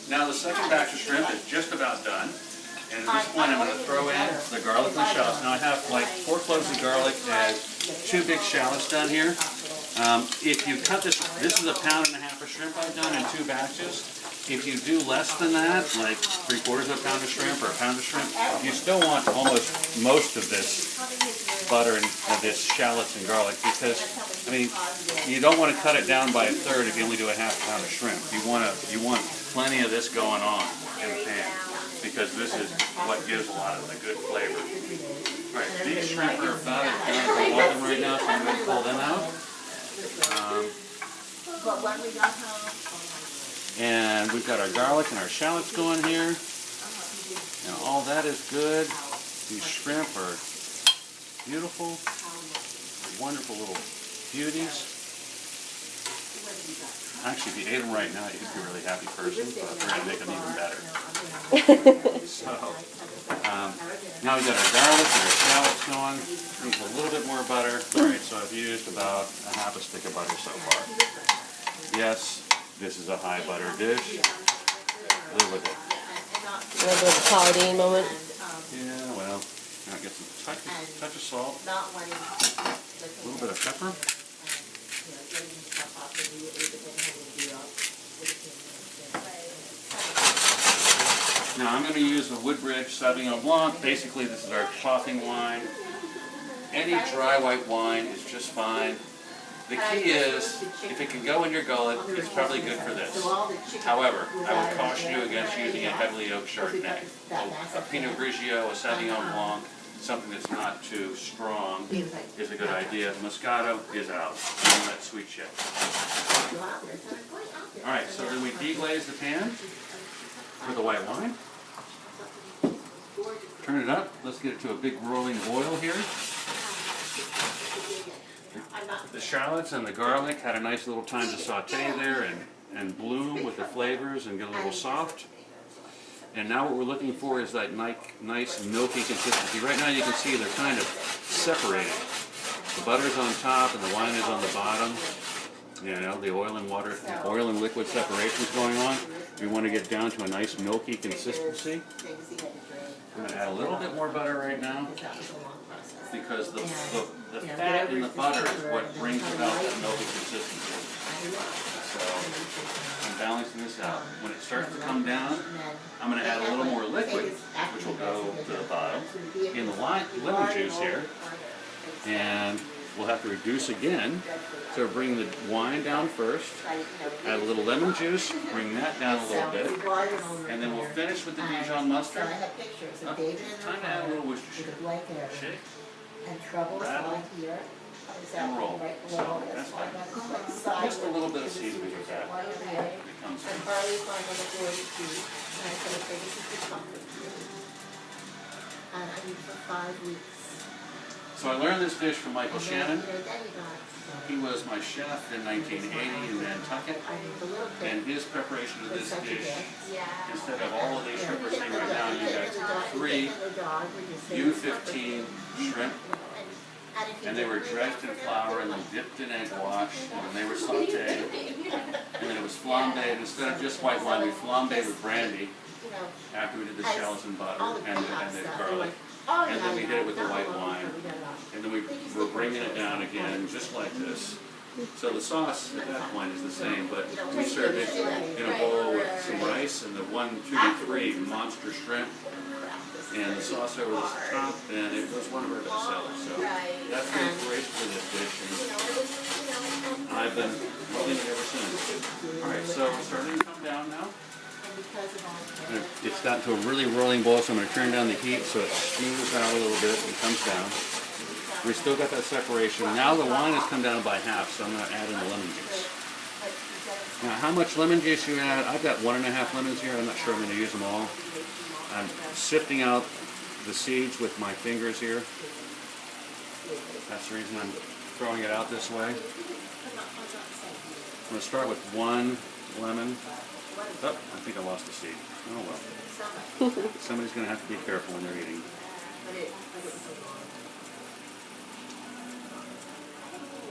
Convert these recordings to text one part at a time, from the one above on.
Now the second batch of shrimp is just about done. And at this point I'm going to throw in the garlic and the shallots. Now I have like 4 cloves of garlic and 2 big shallots done here. If you cut this is a pound and a half of shrimp I've done in 2 batches. If you do less than that, like 3/4 of a pound of shrimp or a pound of shrimp, you still want almost most of this butter and this shallots and garlic because, I mean, you don't want to cut it down by 1/3 if you only do a half pound of shrimp. You want plenty of this going on in the pan because this is what gives a lot of the good flavor. All right, these shrimp are about as done as I want them right now, so I'm going to pull them out. And we've got our garlic and our shallots going here. And all that is good. These shrimp are beautiful, wonderful little beauties. Actually, if you ate them right now, you'd be a really happy person, but we're going to make them even better. So, now we've got our garlic and our shallots going. Use a little bit more butter. All right, so I've used about a half a stick of butter so far. Yes, this is a high butter dish. Live with it. A little bit of a Pauline moment. Yeah, well, I'll get some touch of salt, a little bit of pepper. Now I'm going to use the Woodbridge Sauvignon Blanc. Basically, this is our topping wine. Any dry white wine is just fine. The key is, if it can go in your gullet, it's probably good for this. However, I would caution you against using a heavily oaked Chardonnay. A Pinot Grigio, a Sauvignon Blanc, something that's not too strong is a good idea. Moscato is out. None of that sweet shit. Alright, so then we deglaze the pan with the white wine. Turn it up. Let's get it to a big rolling boil here. The shallots and the garlic had a nice little time to saute there and bloom with the flavors and get a little soft. And now what we're looking for is that nice milky consistency. Right now you can see they're kind of separated. The butter's on top and the wine is on the bottom. You know, the oil and water, oil and liquid separation is going on. We want to get down to a nice milky consistency. I'm going to add a little bit more butter right now because the fat in the butter is what brings about that milky consistency. So I'm balancing this out. When it starts to come down, I'm going to add a little more liquid, which will go to the bottom, in the lemon juice here. And we'll have to reduce again. So bring the wine down first, add a little lemon juice, bring that down a little bit, and then we'll finish with the Dijon mustard. Time to add a little Worcestershire. Shake, rattle, and roll. So that's fine. Just a little bit of seasoning with that. It comes in. So I learned this dish from Michael Shannon. He was my chef in 1980 in Nantucket, and his preparation of this dish, instead of all of these shrimp we're seeing right now, you got 3 U15 shrimp, and they were dredged in flour and then dipped in egg wash, and then they were sauteed, and then it was flambéed. Instead of just white wine, we flambéed with brandy after we did the shallots and butter and the garlic. And then we did it with the white wine. And then we're bringing it down again, just like this. So the sauce at that point is the same, but we served it in a bowl with some rice and the 1, 2, 3 monster shrimp. And the sauce over the top, and it was one of our best sellers. So that's the inspiration for this dish. And I've been loving it ever since. Alright, so it's starting to come down now. It's gotten to a really rolling boil, so I'm going to turn down the heat so it smooths out a little bit and comes down. We still got that separation. Now the wine has come down by half, so I'm going to add in the lemon juice. Now how much lemon juice you add, I've got 1.5 lemons here. I'm not sure I'm going to use them all. I'm sifting out the seeds with my fingers here. That's the reason I'm throwing it out this way. I'm going to start with 1 lemon. Oh, I think I lost a seed. Oh well. Somebody's going to have to be careful when they're eating.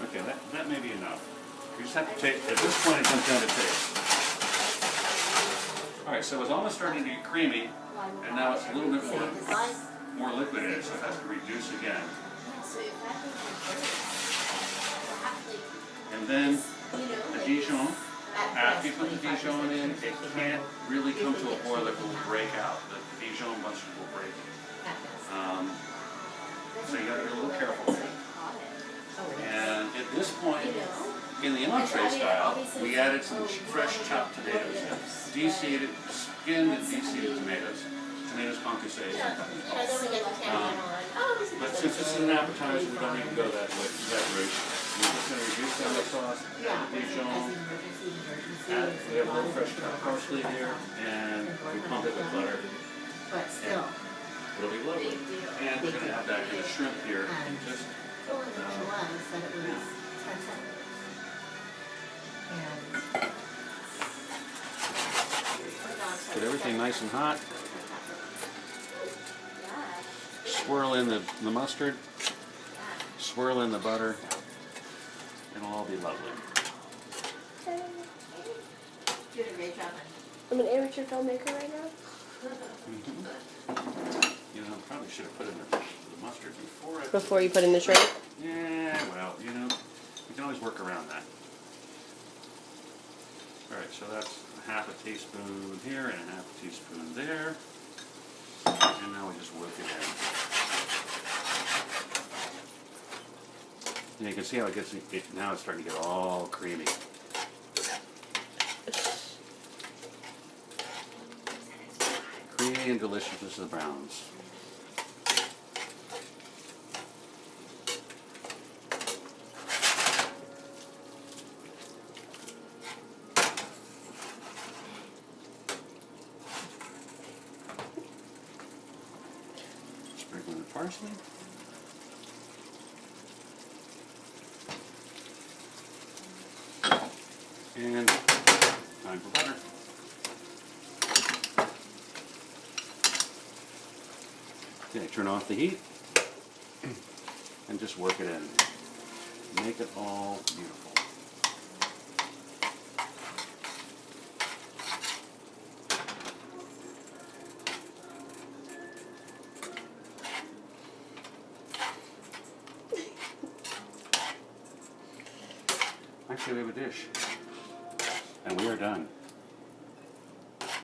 Okay, that may be enough. You just have to taste. At this point, it comes down to taste. All right. Alright, so it's almost starting to get creamy, and now it's a little bit more liquid in it, so it has to reduce again. And then the Dijon, after you put the Dijon in, it can't really come to a boil that will break out. The Dijon mustard will break. So you gotta be a little careful with it. And at this point, in the entree style, we added some fresh chopped tomatoes in. De-seeded, skinned and de-seeded tomatoes. Tomatoes concassé sometimes called. But since this is an appetizer, we don't even go that route. We're just going to reduce down the sauce, add the Dijon, we have a little fresh chopped parsley here, and we pump it with butter. And it'll be lovely. And we're going to add that in the shrimp here. Just get everything nice and hot. Swirl in the mustard. Swirl in the butter. It'll all be lovely. I'm an amateur filmmaker right now. You know, I probably should have put in the mustard before Before you put in the shrimp? Yeah, well, you know, you can always work around that. Alright, so that's a half a teaspoon here and a half a teaspoon there. And now we just work it in. And you can see how it gets, now it's starting to get all creamy. Creamy and delicious as the browns. Sprinkle in the parsley. And time for butter. Okay, turn off the heat and just work it in. Make it all beautiful. Actually, we have a dish. And we are done.